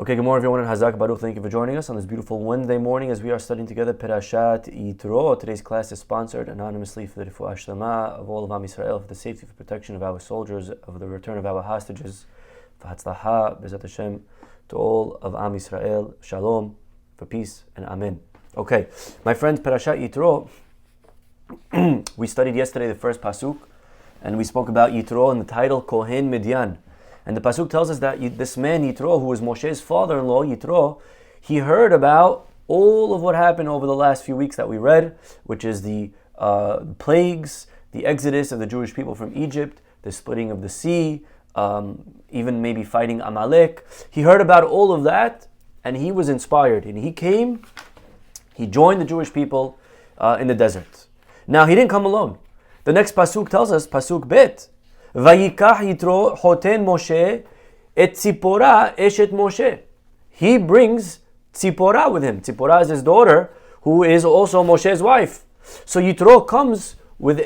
Okay, good morning everyone in Chazak, Baruch. Thank you for joining us on this beautiful Wednesday morning as we are studying together Perashat Yitro. Today's class is sponsored anonymously for the Refuah Shlema of all of Am Yisrael, for the safety, for protection of our soldiers, of the return of our hostages, for Hatzlaha, Bezat Hashem, to all of Am Yisrael, Shalom, for peace and Amen. Okay, my friends, Perashat Yitro, we studied yesterday the first Pasuk, and we spoke about Yitro and the title Kohen Midyan. And the Pasuk tells us that this man, Yitro, who was Moshe's father-in-law, Yitro, he heard about all of what happened over the last few weeks that we read, which is the plagues, the exodus of the Jewish people from Egypt, the splitting of the sea, even maybe fighting Amalek. He heard about all of that, and he was inspired. And he joined the Jewish people in the desert. Now, he didn't come alone. The next Pasuk tells us, Pasuk Bet, Vayikach Yitro Hoten Moshe et Tzipora Eshet Moshe. He brings Tzipora with him. Tzipora is his daughter, who is also Moshe's wife. So Yitro comes with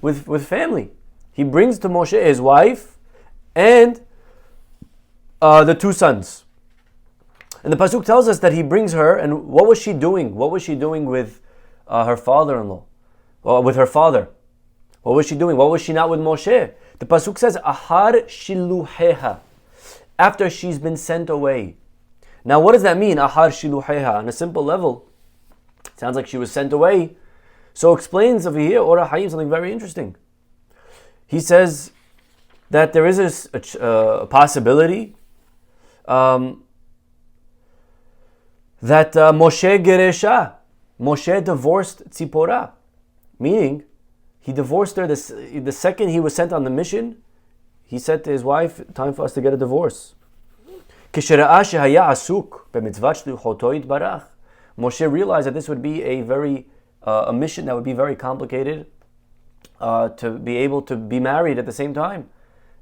with family. He brings to Moshe his wife and the two sons. And the Pasuk tells us that he brings her, and what was she doing? What was she doing with her father-in-law? Or with her father? What was she doing? What was she not with Moshe? The Pasuk says, Ahar shiluheha, after she's been sent away. Now what does that mean, Ahar shiluheha? On a simple level, it sounds like she was sent away. So explains over here, Ora Hayim, something very interesting. He says that there is a possibility that Moshe Geresha, Moshe divorced Tzipora, meaning he divorced her the second he was sent on the mission. He said to his wife, time for us to get a divorce. Moshe realized that this would be a mission that would be very complicated, to be able to be married at the same time.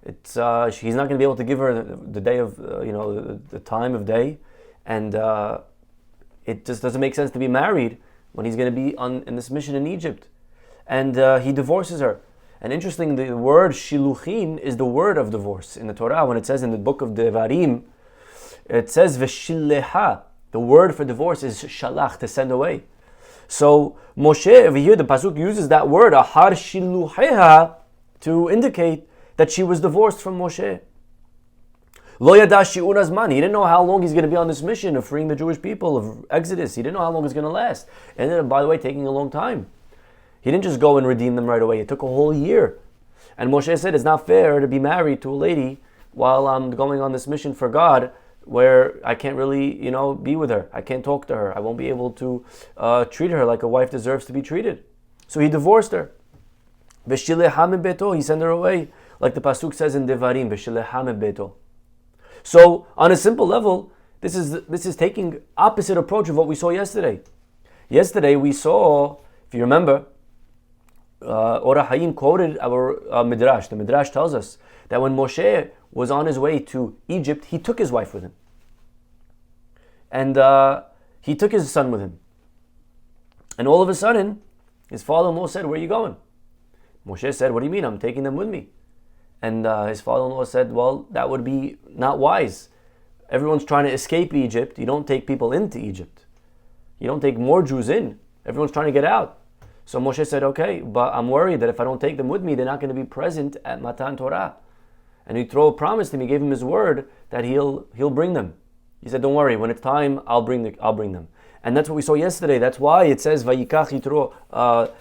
He's not going to be able to give her the day of, the time of day, and it just doesn't make sense to be married when he's going to be in this mission in Egypt. And he divorces her. And interesting, the word shiluchin is the word of divorce in the Torah. When it says in the book of Devarim, it says v'shilleha. The word for divorce is shalach, to send away. So Moshe, over here, the Pasuk uses that word, ahar shiluheha, to indicate that she was divorced from Moshe. Lo yada shi'ur hazman. He didn't know how long he's going to be on this mission of freeing the Jewish people, of Exodus. He didn't know how long it's going to last. And then, by the way, taking a long time. He didn't just go and redeem them right away. It took a whole year. And Moshe said, it's not fair to be married to a lady while I'm going on this mission for God, where I can't really, be with her. I can't talk to her. I won't be able to treat her like a wife deserves to be treated. So he divorced her. He sent her away, like the Pasuk says in Devarim, So on a simple level, this is taking opposite approach of what we saw yesterday. Yesterday we saw, if you remember, Ora Hayim quoted our Midrash. The Midrash tells us that when Moshe was on his way to Egypt, he took his wife with him. And he took his son with him. And all of a sudden, his father-in-law said, where are you going? Moshe said, what do you mean? I'm taking them with me. And his father-in-law said, well, that would be not wise. Everyone's trying to escape Egypt. You don't take people into Egypt. You don't take more Jews in. Everyone's trying to get out. So Moshe said, okay, but I'm worried that if I don't take them with me, they're not going to be present at Matan Torah. And Yitro promised him, he gave him his word that he'll bring them. He said, don't worry, when it's time, I'll bring them. And that's what we saw yesterday. That's why it says, Vayikach Yitro,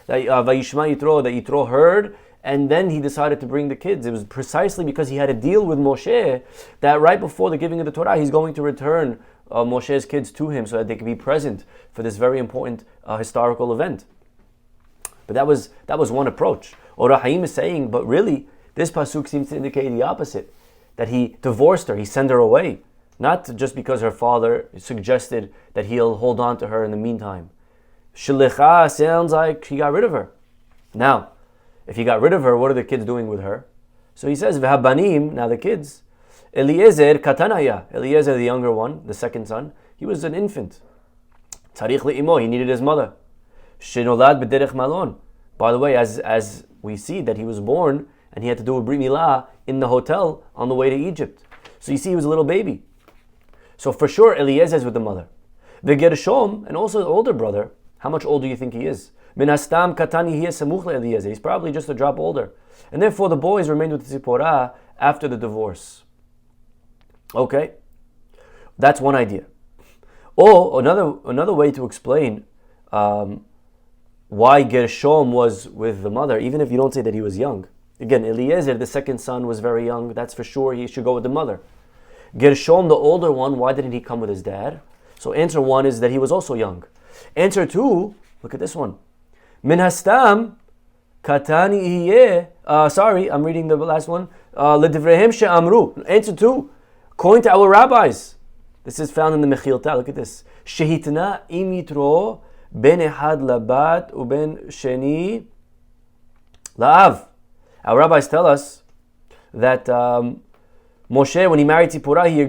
Vayishma Yitro, that Yitro heard, and then he decided to bring the kids. It was precisely because he had a deal with Moshe that right before the giving of the Torah, he's going to return Moshe's kids to him so that they can be present for this very important historical event. But that was one approach. Ora Hayim is saying, but really, this pasuk seems to indicate the opposite. That he divorced her, he sent her away. Not just because her father suggested that he'll hold on to her in the meantime. Shilicha sounds like he got rid of her. Now, if he got rid of her, what are the kids doing with her? So he says, V'habanim, now the kids, Eliezer katanaya. Eliezer, the younger one, the second son, he was an infant. Tzarich le'imo, he needed his mother. Shenolad b'derech malon. By the way, as we see that he was born and he had to do a brit milah in the hotel on the way to Egypt. So you see, he was a little baby. So for sure, Eliezer is with the mother. The Gershom, and also the older brother, how much older do you think he is? Min hastam katani hiya samuch leEliezer. He's probably just a drop older. And therefore the boys remained with Tzipporah after the divorce. Okay? That's one idea. Or another way to explain why Gershom was with the mother, even if you don't say that he was young. Again, Eliezer, the second son, was very young. That's for sure. He should go with the mother. Gershom, the older one, why didn't he come with his dad? So answer one is that he was also young. Answer two, look at this one. Min hastam katani ihye. Sorry, I'm reading the last one. Ledivrehem she'amru. Answer two, according to our rabbis. This is found in the Mechilta. Look at this. Shehitna im Yitro ben ehad labat uben sheni la'av. Our rabbis tell us that Moshe, when he married Tzipporah, he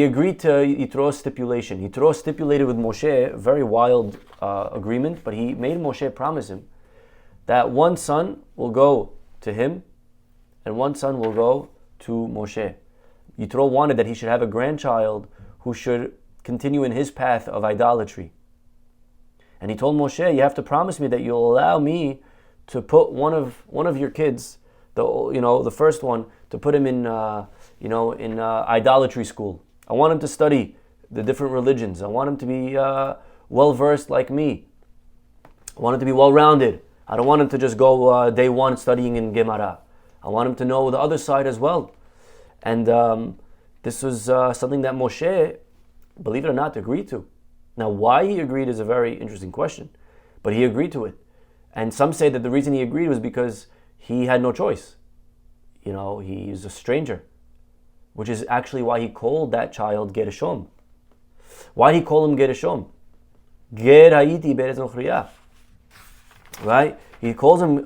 agreed to Yitro's stipulation. Yitro stipulated with Moshe, a very wild agreement, but he made Moshe promise him that one son will go to him and one son will go to Moshe. Yitro wanted that he should have a grandchild who should continue in his path of idolatry. And he told Moshe, you have to promise me that you'll allow me to put one of your kids, the first one, to put him in idolatry school. I want him to study the different religions. I want him to be well versed like me. I want him to be well rounded. I don't want him to just go day one studying in Gemara. I want him to know the other side as well. And this was something that Moshe, believe it or not, agreed to. Now, why he agreed is a very interesting question, but he agreed to it. And some say that the reason he agreed was because he had no choice. He's a stranger, which is actually why he called that child Gershom. Why did he call him Gershom? Ger hayiti be'eretz nochriya. Right? He calls him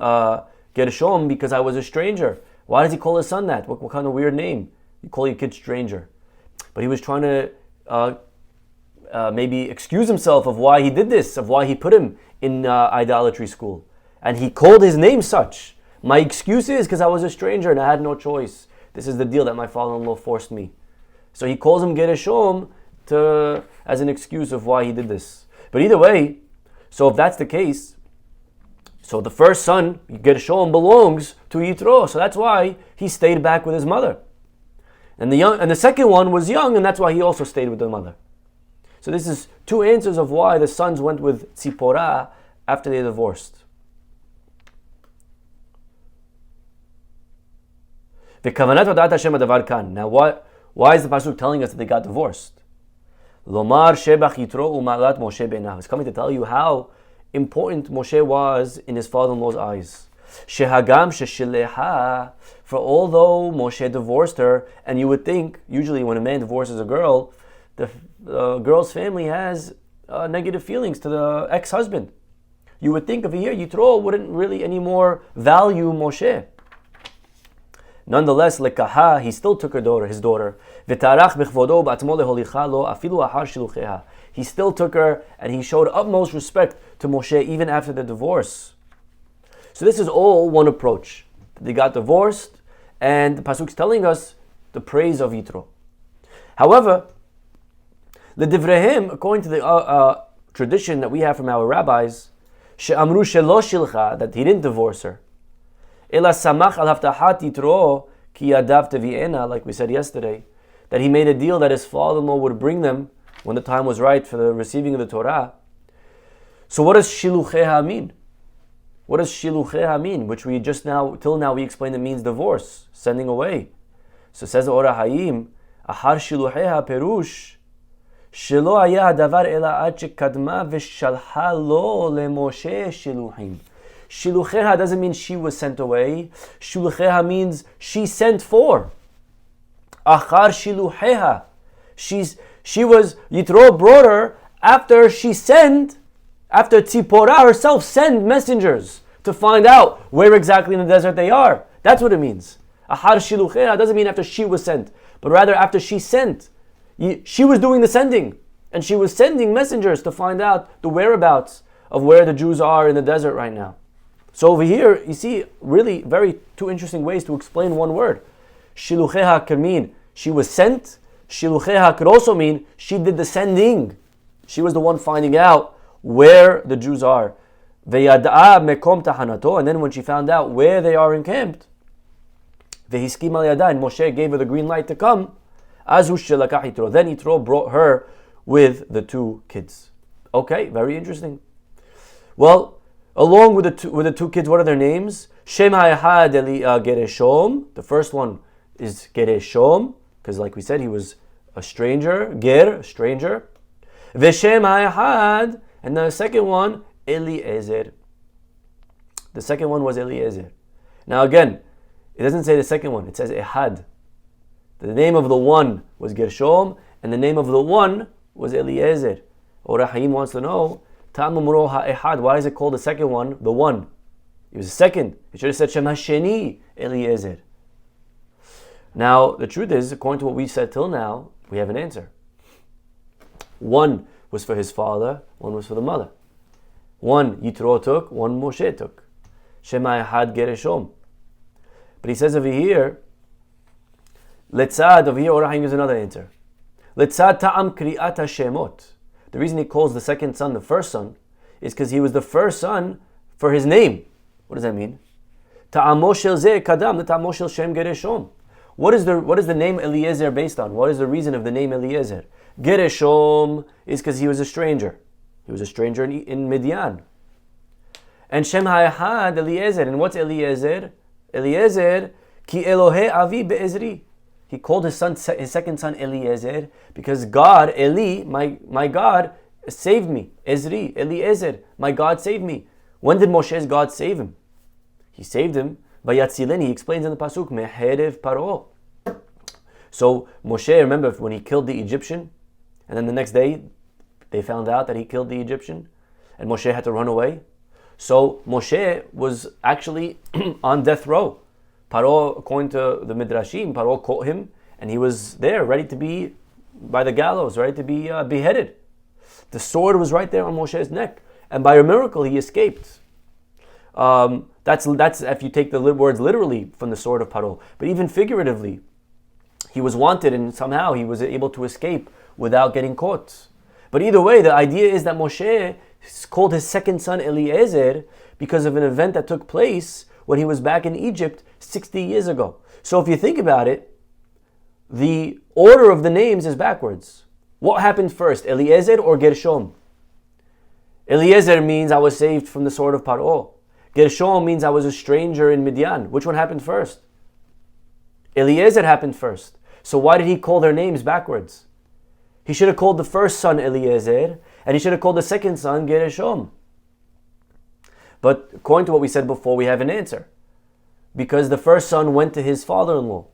Gershom because I was a stranger. Why does he call his son that? What kind of weird name? You call your kid stranger. But he was trying to maybe excuse himself of why he did this, of why he put him in idolatry school. And he called his name such. My excuse is because I was a stranger and I had no choice. This is the deal that my father-in-law forced me. So he calls him Gershom as an excuse of why he did this. But either way, so if that's the case, so the first son, Gershom, belongs to Yitro. So that's why he stayed back with his mother. And the second one was young, and that's why he also stayed with the mother. So this is two answers of why the sons went with Tzipporah after they divorced. Now why is the pasuk telling us that they got divorced? Lomar shebach Yitro u'malat Moshe beinav. It's coming to tell you how important Moshe was in his father-in-law's eyes. Shehagam sheshileha. For although Moshe divorced her, and you would think, usually when a man divorces a girl, the girl's family has negative feelings to the ex-husband. You would think over here, Yitro wouldn't really anymore value Moshe. Nonetheless, lekaha, he still took his daughter. V'tarach b'chvodo b'atzmo leholicha lo afilu ahar shilucheha. He still took her, and he showed utmost respect to Moshe even after the divorce. So this is all one approach. They got divorced, and the pasuk's telling us the praise of Yitro. However, the divrehim, according to the tradition that we have from our rabbis, she'amru shelo shilcha, that he didn't divorce her. Ela samach al haftahat Yitro ki yadav tevi'ena, like we said yesterday, that he made a deal that his father-in-law would bring them when the time was right for the receiving of the Torah. So what does shilucheha mean? What does shilucheha mean? Which we till now we explained it means divorce, sending away. So says the Ora Hayim, ahar shilucheha perush, shelo haya hadavar ela ad shekadma v'shalha lo leMoshe shiluchim. Shilucheha doesn't mean she was sent away. Shilucheha means she sent for. Achar shilucheha. Yitro brought her after Tzipporah herself sent messengers to find out where exactly in the desert they are. That's what it means. Ahar shilucheha doesn't mean after she was sent, but rather after she sent. She was doing the sending, and she was sending messengers to find out the whereabouts of where the Jews are in the desert right now. So over here, you see really two interesting ways to explain one word. Shilucheha could mean she was sent. Shilucheha could also mean she did the sending. She was the one finding out where the Jews are. Veyada'a mekom tahanato, and then when she found out where they are encamped, vehiskim al yada, and Moshe gave her the green light to come. Azu shelakach Yitro. Then Yitro brought her with the 2 kids. Okay, very interesting. Well, along with the two kids, what are their names? Shem ha'ehad Gereshom. The first one is Gereshom, because like we said, he was a stranger. Ger, stranger. Veshem ha'ehad, and the second one, Eliezer. The second one was Eliezer. Now again, it doesn't say the second one, it says Ehad. The name of the one was Gershom, and the name of the one was Eliezer. Or Rahim wants to know, Ta'amumro ha'ehad, why is it called the second one, the one? It was the second. It should have said Shem Hasheni Eliezer. Now, the truth is, according to what we said till now, we have an answer. One was for his father, one was for the mother. One Yitro took, one Moshe took. Shema Ehad Gereshom. But he says over here, Letzad, over here, Orahim gives another answer. Letzad ta'am kri'at hashemot. The reason he calls the second son the first son is because he was the first son for his name. What does that mean? Ta'amo shel zeh kadam, ta'amo shel shem Gereshom. What is the name Eliezer based on? What is the reason of the name Eliezer? Gereshom is because he was a stranger. He was a stranger in Midian. And Shem ha'ehad, Eliezer. And what's Eliezer? Eliezer, ki Elohe avi be'ezri. He called his second son Eliezer because God, Eli, my God, saved me. Ezri, Eliezer, my God saved me. When did Moshe's God save him? He saved him by Yatzilin. He explains in the pasuk, Meherev Paro. So Moshe, remember when he killed the Egyptian, and then the next day they found out that he killed the Egyptian, and Moshe had to run away. So Moshe was actually on death row. Paro, according to the Midrashim, Paro caught him, and he was there, ready to be by the gallows, ready to be beheaded. The sword was right there on Moshe's neck, and by a miracle he escaped. That's if you take the words literally from the sword of Paro. But even figuratively, he was wanted, and somehow he was able to escape without getting caught. But either way, the idea is that Moshe called his second son Eliezer because of an event that took place when he was back in Egypt 60 years ago. So if you think about it, the order of the names is backwards. What happened first, Eliezer or Gershom? Eliezer means I was saved from the sword of Paro. Gershom means I was a stranger in Midian. Which one happened first? Eliezer happened first. So why did he call their names backwards? He should have called the first son Eliezer, and he should have called the second son Gershom. But according to what we said before, we have an answer. Because the first son went to his father-in-law,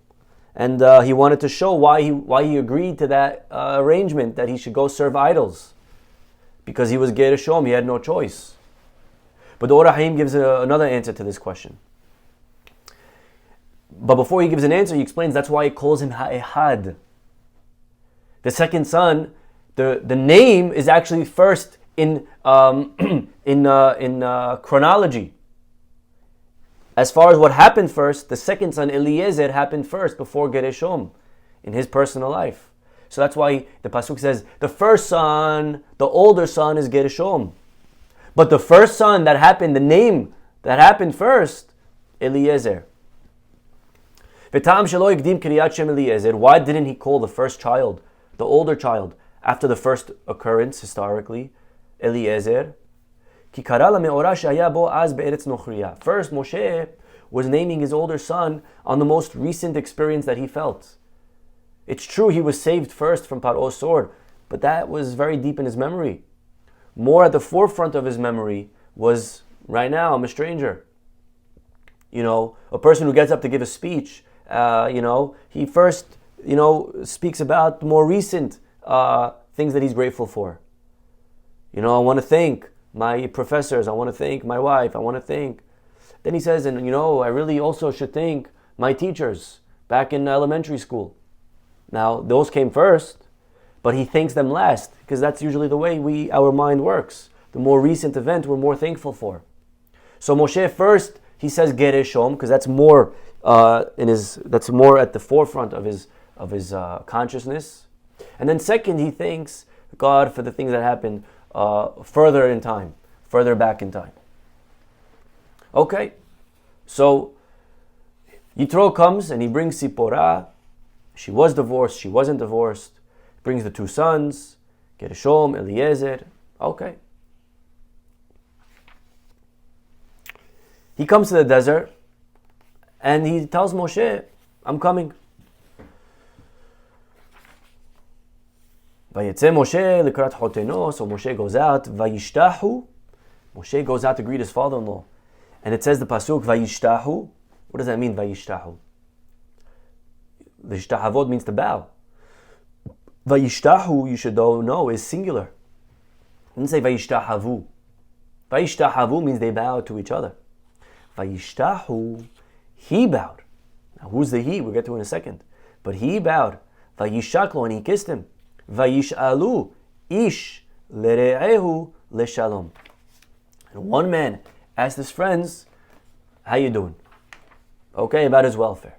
and he wanted to show why he agreed to that arrangement, that he should go serve idols. Because he was Gershom, he had no choice. But the Or HaHaim gives another answer to this question. But before he gives an answer, he explains that's why he calls him Ha'ehad. The second son, the name is actually first in chronology. As far as what happened first, the second son Eliezer happened first before Gershom in his personal life. So that's why the pasuk says the first son, the older son, is Gershom, but the first son that happened, the name that happened first, Eliezer. Why didn't he call the first child, the older child, after the first occurrence historically, Eliezer? First, Moshe was naming his older son on the most recent experience that he felt. It's true he was saved first from Paro's sword, but that was very deep in his memory. More at the forefront of his memory was, right now, I'm a stranger. A person who gets up to give a speech, he first, speaks about more recent things that he's grateful for. I want to thank my professors, I want to thank my wife, I want to thank. Then he says, and I really also should thank my teachers back in elementary school. Now, those came first, but he thanks them last, because that's usually the way our mind works. The more recent event we're more thankful for. So Moshe first, he says Gereshom because that's more that's more at the forefront of his consciousness. And then second, he thanks God for the things that happened further in time, further back in time. Okay, so Yitro comes and he brings Sipporah. She was divorced, she wasn't divorced. Brings the two sons, Gershom, Eliezer. Okay. He comes to the desert and he tells Moshe, I'm coming. Vayetze Moshe likrat hoteno. So Moshe goes out. Vayishtahu. Moshe goes out to greet his father-in-law. And it says the pasuk, Vayishtahu. What does that mean, Vayishtahu? The ishtahavod means to bow. Vayishtahu, you should know, is singular. It didn't say Vayishtahavu. Vayishtahavu means they bow to each other. Vayishtahu, he bowed. Now who's the he? We'll get to in a second. But he bowed. Vayishaklo, and he kissed him. Vayishalu, ish lere'ehu leshalom. And one man asked his friends, how you doing? Okay, about his welfare.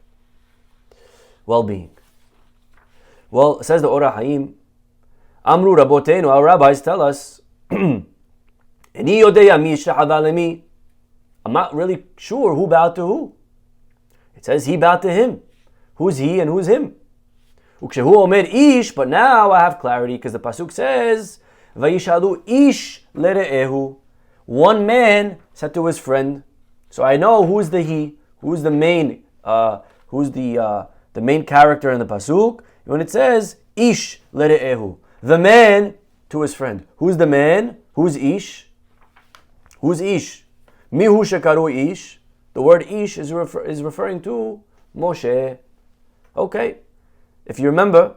Well-being. Well, says the Ora Haim, Amru Rabotenu, our rabbis tell us, I'm not really sure who bowed to who. It says he bowed to him. Who's he and who's him? But now I have clarity because the pasuk says, Vayishalu ish lere'ehu. One man said to his friend. So I know who's the he, who's the main main character in the pasuk. When it says ish lere'ehu, the man to his friend. Who's the man? Who's ish? Who's ish? Mihu shekaru ish. The word ish is referring to Moshe. Okay. If you remember,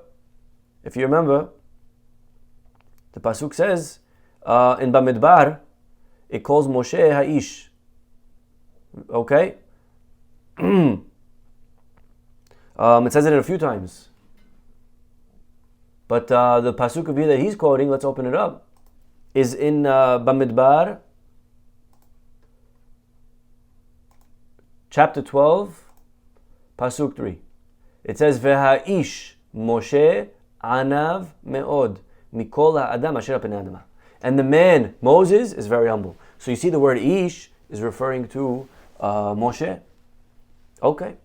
the pasuk says in Bamidbar, it calls Moshe Ha'ish. Okay? It says it a few times. But the pasuk that he's quoting, let's open it up, is in Bamidbar, chapter 12, pasuk 3. It says, Veha'ish Moshe anav me'od mikol ha'adam asher pnei adama. And the man, Moses, is very humble. So you see the word ish is referring to Moshe. Okay.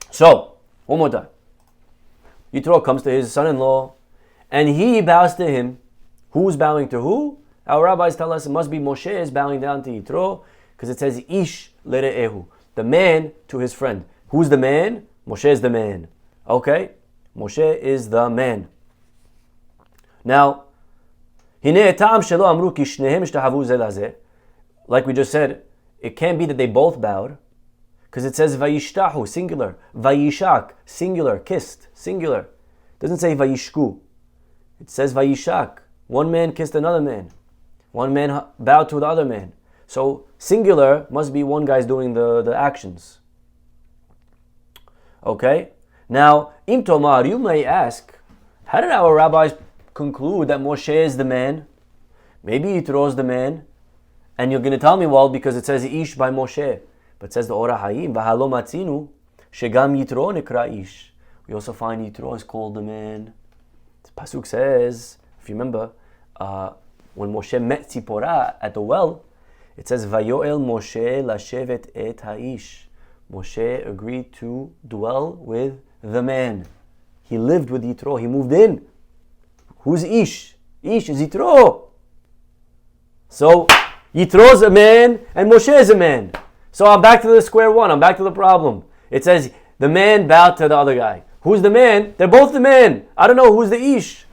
So, one more time. Yitro comes to his son-in-law and he bows to him. Who's bowing to who? Our rabbis tell us it must be Moshe is bowing down to Yitro because it says ish lere'ehu. The man to his friend. Who's the man? Moshe is the man. Okay? Moshe is the man. Now, like we just said, it can't be that they both bowed because it says vayishtahu, singular. Vayishak, singular, kissed, singular. It doesn't say vayishku. It says vayishak. One man kissed another man. One man bowed to the other man. So, singular must be one guy's doing the actions. Okay? Now, Im Tomar, you may ask, how did our rabbis conclude that Moshe is the man? Maybe Yitro is the man. And you're going to tell me, well, because it says Ish by Moshe. But it says the Ora Hayim, V'halo matzinu, shegam Yitro nekra Ish. We also find Yitro is called the man. The pasuk says, if you remember, when Moshe met Tzipporah at the well, it says, Vayoel Moshe lashevet et ha'ish. Moshe agreed to dwell with the man. He lived with Yitro. He moved in. Who's Ish? Ish is Yitro. So, Yitro is a man and Moshe is a man. So I'm back to the square one. I'm back to the problem. It says the man bowed to the other guy. Who's the man? They're both the man. I don't know who's the Ish.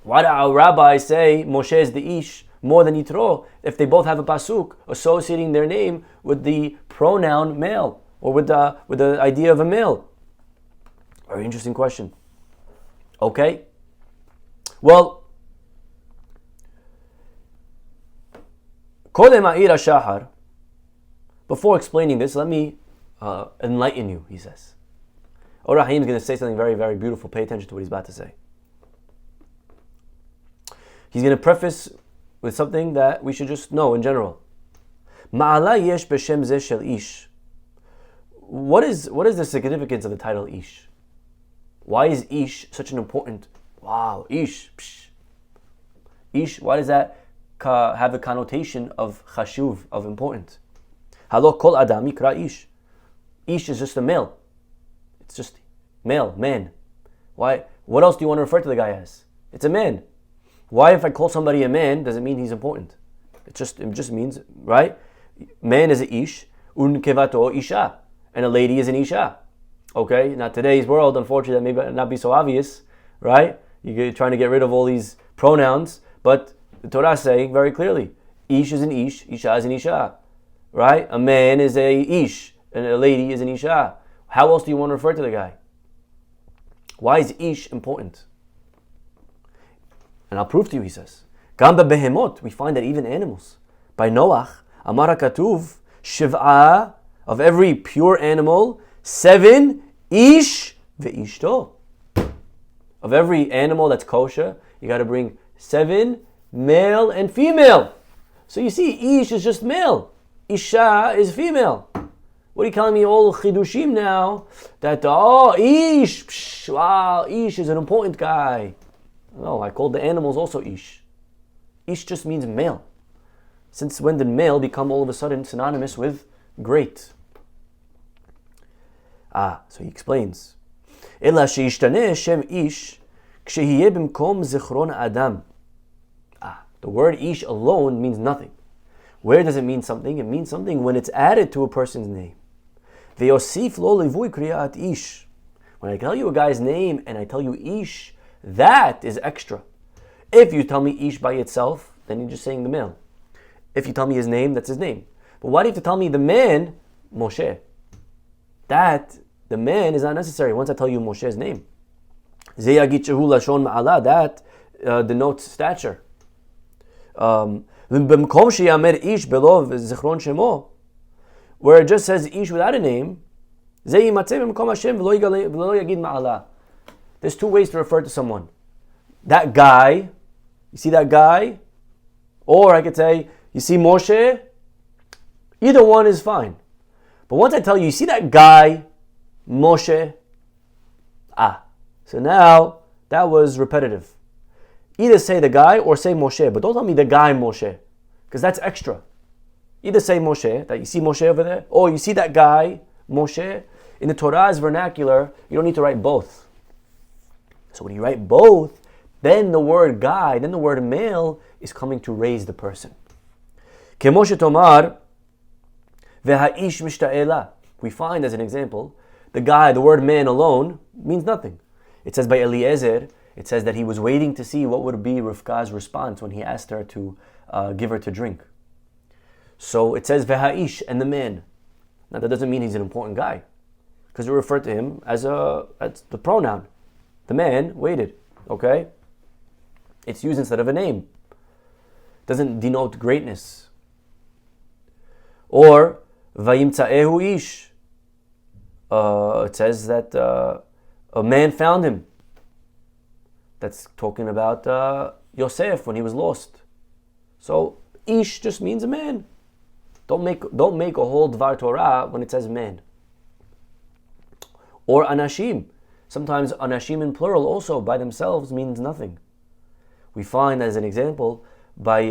Why do our rabbis say Moshe is the Ish more than Yitro if they both have a pasuk associating their name with the pronoun male or with the idea of a male? Very interesting question. Okay. Well, Kodem Ha'ir HaShahar, before explaining this, let me enlighten you, he says. Or Rahim is going to say something very, very beautiful. Pay attention to what he's about to say. He's going to preface with something that we should just know in general. Ma'ala yesh b'shem zeh shel ish. What is the significance of the title Ish? Why is Ish such an important? Wow, Ish. Psh. Ish. Why does that have a connotation of chashuv, of important? Halo kol adam yikra Ish. Ish is just a male. It's just male, man. Why? What else do you want to refer to the guy as? It's a man. Why, if I call somebody a man, does it mean he's important? It just means, right? Man is a ish, unkevato isha, and a lady is an isha. Okay? Now today's world, unfortunately, that may not be so obvious, right? You're trying to get rid of all these pronouns, but the Torah is saying very clearly, ish is an ish, isha is an isha, right? A man is a ish, and a lady is an isha. How else do you want to refer to the guy? Why is ish important? And I'll prove to you, he says. Gamba behemot, we find that even animals. By Noach, Amara Katuv, Shiv'ah, of every pure animal, 7, ish ve'ishto. Of every animal that's kosher, you got to bring 7, male and female. So you see, ish is just male. Isha is female. What are you telling me, all chidushim now? That, ish, psh, wow, ish is an important guy. No, I called the animals also ish. Ish just means male. Since when did male become all of a sudden synonymous with great? So he explains. Ela sheishtaneh shem ish kshehiye bimkom zichron adam. The word ish alone means nothing. Where does it mean something? It means something when it's added to a person's name. Ve'yosif lo livui kriyat ish. When I tell you a guy's name and I tell you ish, that is extra. If you tell me ish by itself, then you're just saying the male. If you tell me his name, that's his name. But why do you have to tell me the man, Moshe? That, the man is not necessary once I tell you Moshe's name. That denotes stature. Where it just says ish without a name, there's 2 ways to refer to someone. That guy, you see that guy? Or I could say, you see Moshe? Either one is fine. But once I tell you, you see that guy, Moshe? So now, that was repetitive. Either say the guy or say Moshe, but don't tell me the guy Moshe, because that's extra. Either say Moshe, that you see Moshe over there, or you see that guy, Moshe. In the Torah's vernacular, you don't need to write both. So when you write both, then the word guy, then the word male is coming to raise the person. Kemoshe tomar veha'ish mishta'ela. We find as an example, the guy, the word man alone means nothing. It says by Eliezer, it says that he was waiting to see what would be Rivka's response when he asked her to give her to drink. So it says veha'ish, and the man. Now that doesn't mean he's an important guy, because we refer to him as the pronoun. The man waited, okay? It's used instead of a name. Doesn't denote greatness. Or, vayimtza'ehu ish. It says that a man found him. That's talking about Yosef when he was lost. So, ish just means a man. Don't make a whole Dvar Torah when it says man. Or anashim. Sometimes anashim in plural also by themselves means nothing. We find as an example by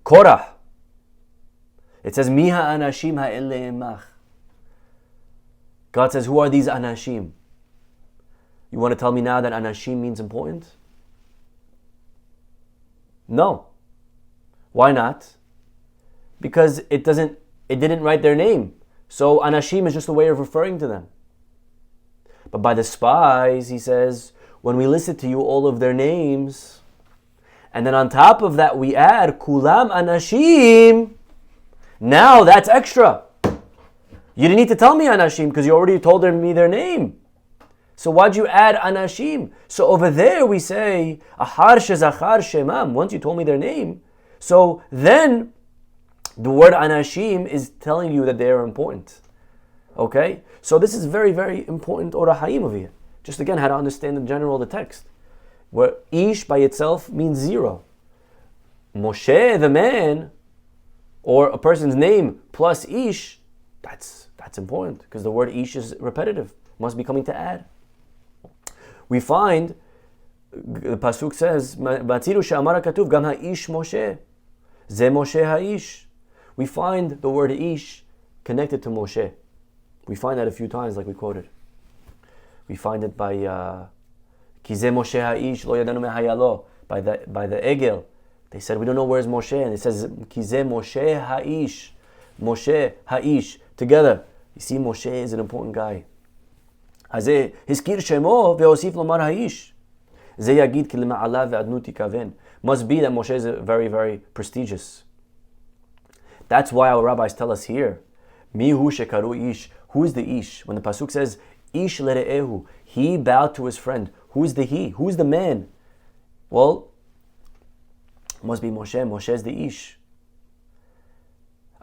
Korah. It says miha anashim ha'ele emach. God says, who are these anashim? You want to tell me now that anashim means important? No. Why not? Because it didn't write their name. So anashim is just a way of referring to them. But by the spies, he says, when we listed to you all of their names, and then on top of that we add kulam anashim, now that's extra. You didn't need to tell me anashim because you already told me their name. So why'd you add anashim? So over there we say ahar shezachar shemam. Once you told me their name, so then the word anashim is telling you that they are important. Okay? So this is very, very important Orah Hayim over here. Just again, how to understand in general the text. Where ish by itself means 0. Moshe, the man, or a person's name plus ish, that's important because the word ish is repetitive, must be coming to add. We find the pasuk says, "Batziru she'amar katuv gam ha'ish Moshe, ze Moshe ha'ish." We find the word ish connected to Moshe. We find that a few times, like we quoted. We find it by Ki ze Moshe ha'ish lo yadanu mehayalo, by the Egel. They said, we don't know where's Moshe, and it says Ki ze Moshe ha'ish, Moshe ha'ish, together. You see, Moshe is an important guy. Hazeh hiskir shemo ve'osif lomar ha'ish. Ze yagid ki lema'ala ve'adnu tikaven. Must be that Moshe is very, very prestigious. That's why our rabbis tell us here, Mihu shekaru ish. Who is the ish? When the pasuk says, ish lere'ehu, he bowed to his friend. Who is the he? Who is the man? Well, must be Moshe. Moshe is the ish.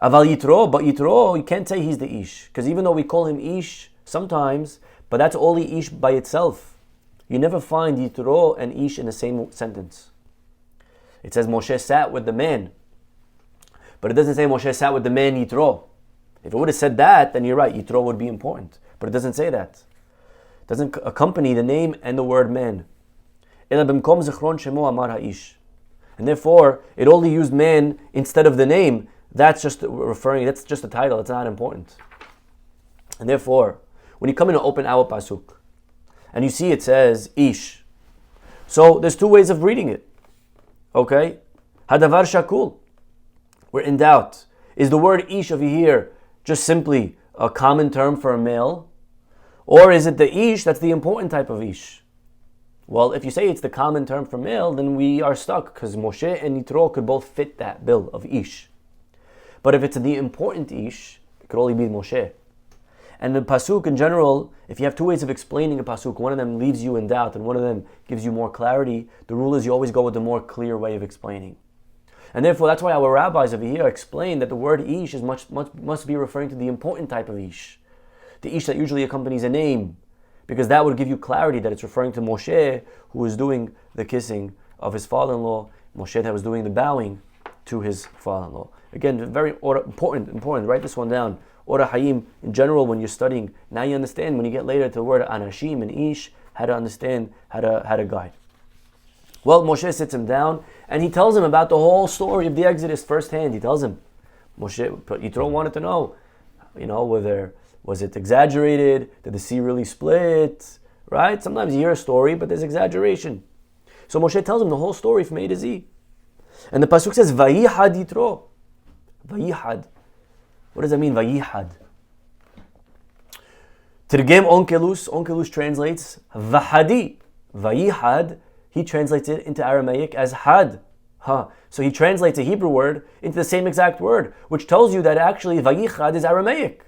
Aval Yitro, but Yitro, you can't say he's the ish, because even though we call him ish sometimes, but that's only ish by itself. You never find Yitro and ish in the same sentence. It says Moshe sat with the man, but it doesn't say Moshe sat with the man Yitro. If it would have said that, then you're right, Yitro would be important. But it doesn't say that. It doesn't accompany the name and the word man. And therefore, it only used man instead of the name. That's just a title, it's not important. And therefore, when you come in an open our pasuk, and you see it says ish, so there's two ways of reading it. Okay? Hadavar shakul. We're in doubt. Is the word ish over here just simply a common term for a male? Or is it the ish that's the important type of ish? Well, if you say it's the common term for male, then we are stuck, because Moshe and Yitro could both fit that bill of ish. But if it's the important ish, it could only be Moshe. And the pasuk in general, if you have two ways of explaining a pasuk, one of them leaves you in doubt and one of them gives you more clarity, the rule is you always go with the more clear way of explaining. And therefore, that's why our rabbis over here explain that the word ish is must be referring to the important type of ish. The ish that usually accompanies a name, because that would give you clarity that it's referring to Moshe, who was doing the kissing of his father-in-law, Moshe that was doing the bowing to his father-in-law. Again, very important, write this one down. Ora Hayim, in general, when you're studying, now you understand when you get later to the word Anashim and Ish, how to understand, how to guide. Well, Moshe sits him down and he tells him about the whole story of the Exodus firsthand. He tells him, Yitro wanted to know, whether was it exaggerated? Did the sea really split? Right? Sometimes you hear a story, but there's exaggeration. So Moshe tells him the whole story from A to Z. And the pasuk says, Vayihad Yitro. Vayihad. What does that mean, Vayihad? Tirgem Onkelus translates Vahadi. Vayihad, he translates it into Aramaic as had. So he translates a Hebrew word into the same exact word, which tells you that actually Vayichad is Aramaic.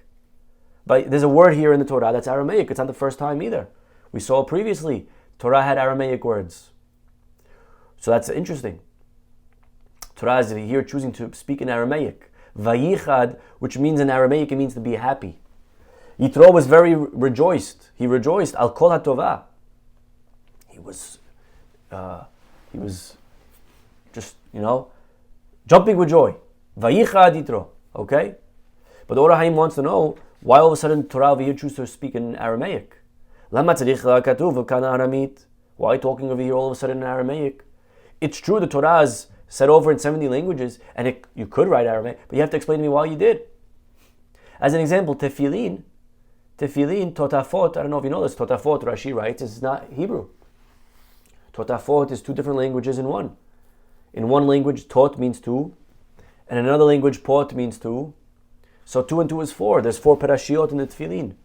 But there's a word here in the Torah that's Aramaic. It's not the first time either. We saw previously, Torah had Aramaic words. So that's interesting. Torah is here choosing to speak in Aramaic. Vayichad, which means in Aramaic, it means to be happy. Yitro was very rejoiced. He rejoiced. Al kol hatovah. He was just, jumping with joy. Vayichad Yitro. Okay? But the Ora Haim wants to know, why all of a sudden Torah over here chooses to speak in Aramaic? Lama tzarich katuv kana aramit. Why talking over here all of a sudden in Aramaic? It's true the Torah is said over in 70 languages, and you could write Aramaic, but you have to explain to me why you did. As an example, tefillin, totafot, I don't know if you know this, totafot, Rashi writes, is not Hebrew. Totafot is two different languages in one. In one language, tot means two, and in another language, pot means two. So 2 and 2 is 4. There's 4 parashiot in the tefillin.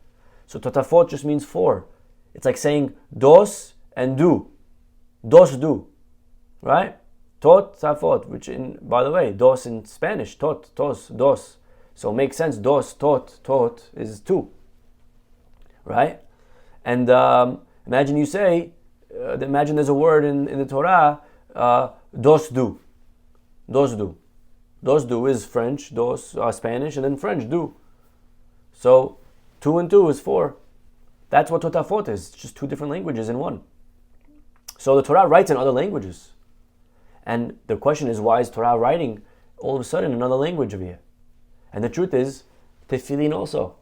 So totafot just means 4. It's like saying dos and do. Dos, do. Right? Tot, tafot, which by the way, dos in Spanish, tot, tos, dos. So it makes sense, dos, tot is 2. Right? And imagine you say, imagine there's a word in the Torah, dos do. Dos do. Dos do is French, dos Spanish, and then French do. So 2 and 2 is 4. That's what totafot is. It's just 2 different languages in one. So the Torah writes in other languages. And the question is, why is Torah writing all of a sudden another language over here? And the truth is, tefillin also.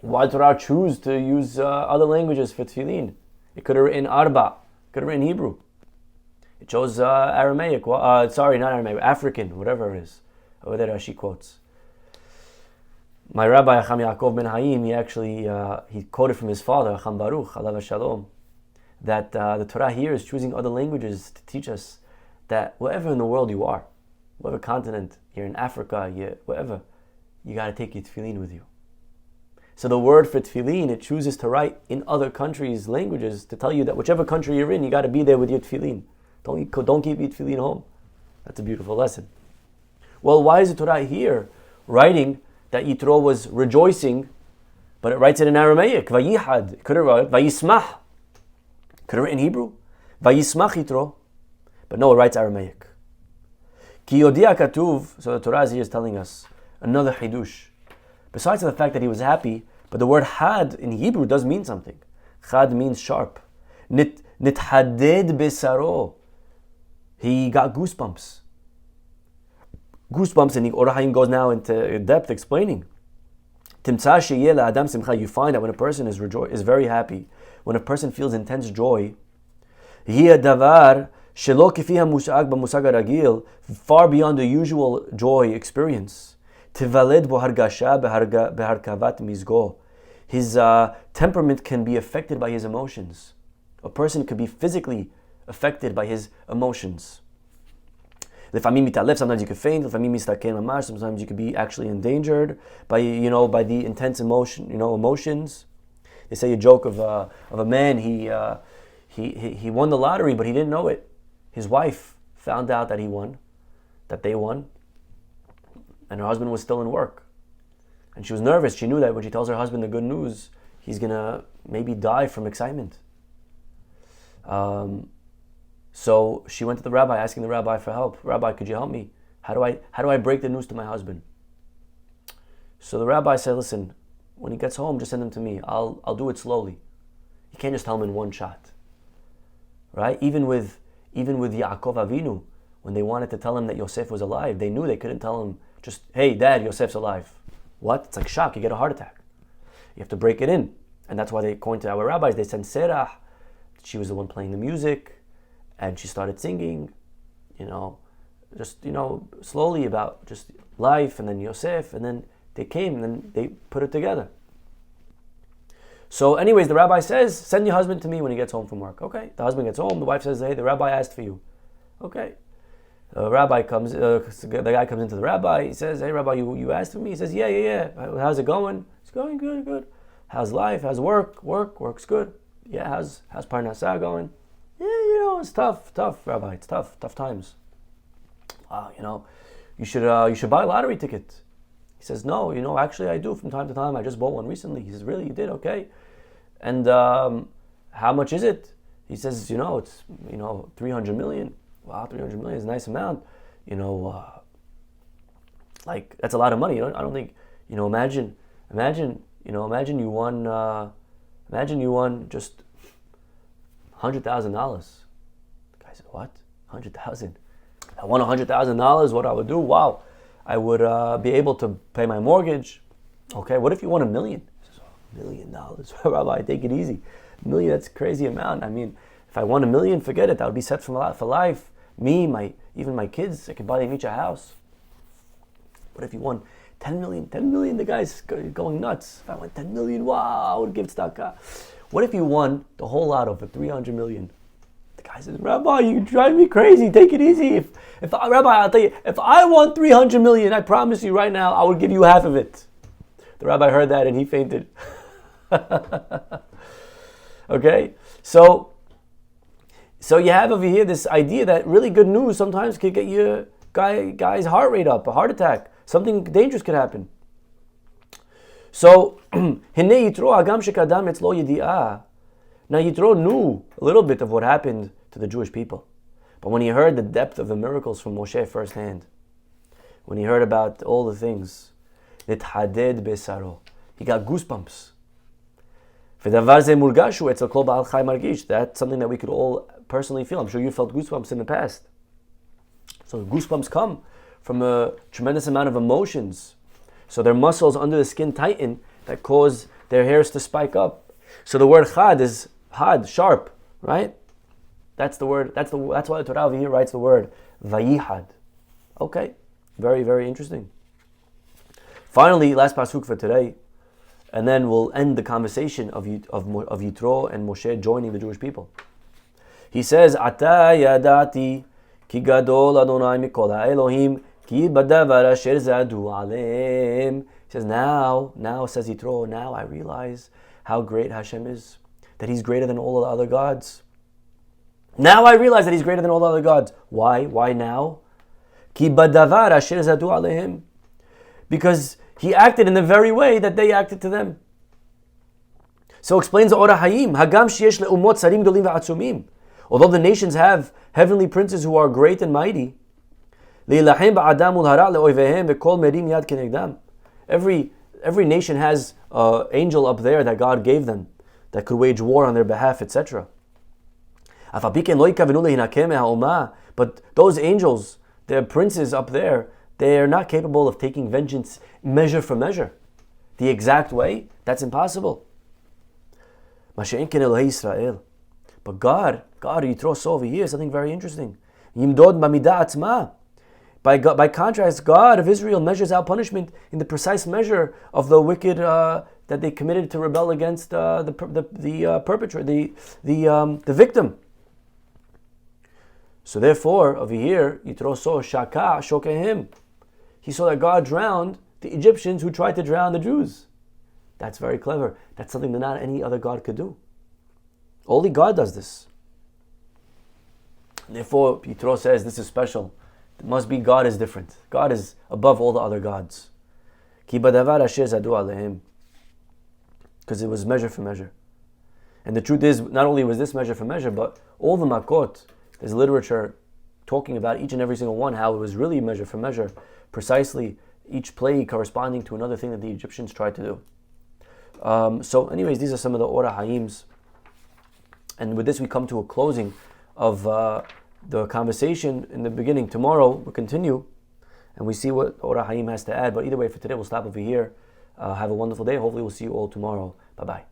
Why did Torah choose to use other languages for tefillin? It could have written Arba, it could have written Hebrew. It chose Aramaic, not Aramaic, African, whatever it is. Over there Rashi quotes. My rabbi, Acham Yaakov ben Hayim, he quoted from his father, Acham Baruch, alav shalom, that the Torah here is choosing other languages to teach us that wherever in the world you are, whatever continent, you're in Africa, wherever, you got to take your tefillin with you. So the word for tefillin, it chooses to write in other countries' languages to tell you that whichever country you're in, you got to be there with your tefillin. Don't keep your tefillin home. That's a beautiful lesson. Well, why is the Torah here writing that Yitro was rejoicing, but it writes it in Aramaic? Vayihad. It could have written Vayismach. Could have written Hebrew. Vayismach Yitro. But no, it writes Aramaic. Ki yodia katuv. So the Torah here is telling us another chidush. Besides the fact that he was happy, but the word had in Hebrew does mean something. Chad means sharp. Nithaded besaro. He got goosebumps. Goosebumps, and Or HaHaim goes now into depth explaining. Timtza sheyeh la'adam simcha. You find that when a person is very happy, when a person feels intense joy, hi davar shelo kifi hamusag b'musag haragil, far beyond the usual joy experience. Tivaled bo hargasha beharkavat mizgo. His temperament can be affected by his emotions. A person could be physically affected by his emotions. Sometimes you could faint. Sometimes you could be actually endangered by the intense emotions. They say a joke of a man. He won the lottery, but he didn't know it. His wife found out that they won, and her husband was still in work, and she was nervous. She knew that when she tells her husband the good news, he's gonna maybe die from excitement. So she went to the rabbi, asking the rabbi for help. Rabbi, could you help me? How do I break the news to my husband? So the rabbi said, listen, when he gets home, just send him to me. I'll do it slowly. You can't just tell him in one shot. Right? Even with Yaakov Avinu, when they wanted to tell him that Yosef was alive, they knew they couldn't tell him just, hey, Dad, Yosef's alive. What? It's like shock. You get a heart attack. You have to break it in. And that's why according to our rabbis, they sent Serah. She was the one playing the music. And she started singing, slowly about just life, and then Yosef, and then they came, and then they put it together. So anyways, the rabbi says, send your husband to me when he gets home from work. Okay, the husband gets home, the wife says, hey, the rabbi asked for you. Okay. The guy comes into the rabbi, he says, hey, rabbi, you asked for me? He saes, yeah. How's it going? It's going good. How's life? How's work? Work's good. Yeah, how's Parnassah going? Yeah, it's tough, Rabbi. It's tough times. You should buy a lottery ticket. He says, no, actually I do from time to time. I just bought one recently. He says, really, you did? Okay. And how much is it? He says, it's 300 million. Wow, 300 million is a nice amount. That's a lot of money. I don't think, imagine you won just $100,000. The guy said, what? 100,000? I won $100,000. What I would do? Wow, I would be able to pay my mortgage. Okay, what if you won $1 million? He says, $1 million, Rabbi, take it easy. $1 million, that's a crazy amount. I mean, if I won $1 million, forget it. That would be set for life. Me, even my kids, I could buy them each a house. What if you won 10 million? 10 million, the guy's going nuts. If I won 10 million, wow, I would give tzedakah. What if you won the whole lotto for 300 million? The guy says, Rabbi, you drive me crazy. Take it easy. Rabbi, I'll tell you, if I won 300 million, I promise you right now, I would give you half of it. The rabbi heard that and he fainted. Okay? So you have over here this idea that really good news sometimes could get your guy's heart rate up, a heart attack. Something dangerous could happen. So, Hine Yitro Hagam Shekadam Etzlo Yedi'ah. Now Yitro knew a little bit of what happened to the Jewish people. But when he heard the depth of the miracles from Moshe firsthand, when he heard about all the things, Nithaded Besaro, he got goosebumps. That's something that we could all personally feel. I'm sure you felt goosebumps in the past. So goosebumps come from a tremendous amount of emotions. So their muscles under the skin tighten that cause their hairs to spike up. So the word chad is had, sharp, right? That's the word. That's why the Torah over here writes the word vayihad. Okay, very, very interesting. Finally, last pasuk for today, and then we'll end the conversation of Yitro and Moshe joining the Jewish people. He says, "Ata yadati ki gadol Adonai mikol ha'elohim ki badavar asher zadu aleim." He says, now says Yitro, now I realize how great Hashem is, that He's greater than all the other gods. Now I realize that He's greater than all the other gods. Why? Why now? Ki badavar asher zadu aleim. Because He acted in the very way that they acted to them. So explains the Orah Hayim, Hagam sheyesh le'umot sarim gdolim va'atzumim. Although the nations have heavenly princes who are great and mighty, le'ilachem ba'adam ulhara le'oivehem ve'kol merim yad kenegdam. Every nation has an angel up there that God gave them that could wage war on their behalf, etc. But those angels, the princes up there, they are not capable of taking vengeance measure for measure. The exact way, that's impossible. But God, Yitro saw over here something very interesting. By contrast, God of Israel measures out punishment in the precise measure of the wicked that they committed to rebel against the perpetrator, the victim. So therefore, over here, Yitro saw Shaka Shokehim. He saw that God drowned the Egyptians who tried to drown the Jews. That's very clever. That's something that not any other God could do. Only God does this. Therefore, Yitro says this is special. It must be God is different. God is above all the other gods. Because it was measure for measure. And the truth is, not only was this measure for measure, but all the makot, there's literature talking about each and every single one, how it was really measure for measure, precisely each plague corresponding to another thing that the Egyptians tried to do. So anyways, these are some of the Orah Hayims. And with this we come to a closing of the conversation in the beginning. Tomorrow we'll continue and we see what Orah Hayim has to add. But either way, for today we'll stop over here. Have a wonderful day. Hopefully we'll see you all tomorrow. Bye-bye.